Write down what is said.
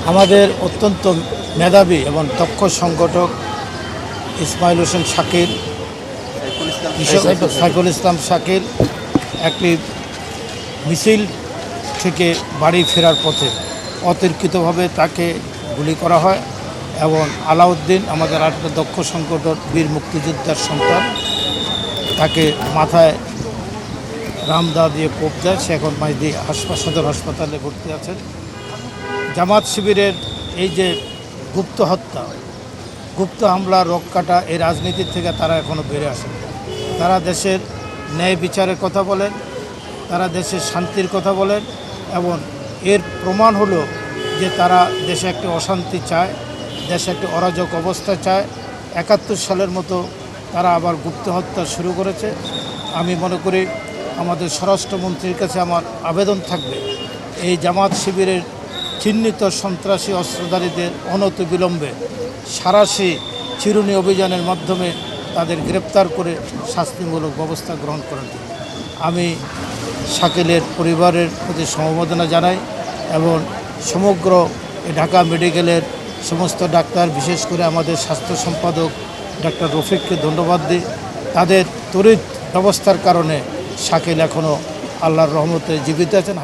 আমাদের অত্যন্ত মেধাবী এবং দক্ষ সংগঠক ইসমাইল হোসেন শাকিল, সাইফুল ইসলাম শাকিল একটি মিছিল থেকে বাড়ি ফেরার পথে অতর্কিতভাবে তাকে গুলি করা হয় এবং আলাউদ্দিন আমাদের আরেকটা দক্ষ সংগঠক বীর মুক্তিযোদ্ধার সন্তান, তাকে মাথায় রামদা দিয়ে কোপ দেয়। সে এখন মাইদি সদর হাসপাতালে ভর্তি আছেন। জামাত শিবিরের এই যে গুপ্ত হত্যা, গুপ্ত হামলা, রক্ষাটা, এই রাজনীতির থেকে তারা এখনও বেড়ে আসে। তারা দেশের ন্যায় বিচারের কথা বলেন, তারা দেশের শান্তির কথা বলেন এবং এর প্রমাণ হলো যে তারা দেশে একটি অশান্তি চায়, দেশে একটি অরাজক অবস্থা চায়। ৭১ সালের মতো তারা আবার গুপ্ত হত্যা শুরু করেছে। আমি মনে করি আমাদের স্বরাষ্ট্রমন্ত্রীর কাছে আমার আবেদন থাকবে, এই জামাত শিবিরের চিহ্নিত সন্ত্রাসী অস্ত্রধারীদের অনতিবিলম্বে সাঁড়াশি চিরুনি অভিযানের মাধ্যমে তাদের গ্রেপ্তার করে শাস্তিমূলক ব্যবস্থা গ্রহণ করেন। আমি শাকিলের পরিবারের প্রতি সমবেদনা জানাই এবং সমগ্র ঢাকা মেডিকেলের সমস্ত ডাক্তার, বিশেষ করে আমাদের স্বাস্থ্য সম্পাদক ডাক্তার রফিককে ধন্যবাদ দিই। তাদের তড়িৎ ব্যবস্থার কারণে শাকিল এখনও আল্লাহর রহমতে জীবিত আছেন।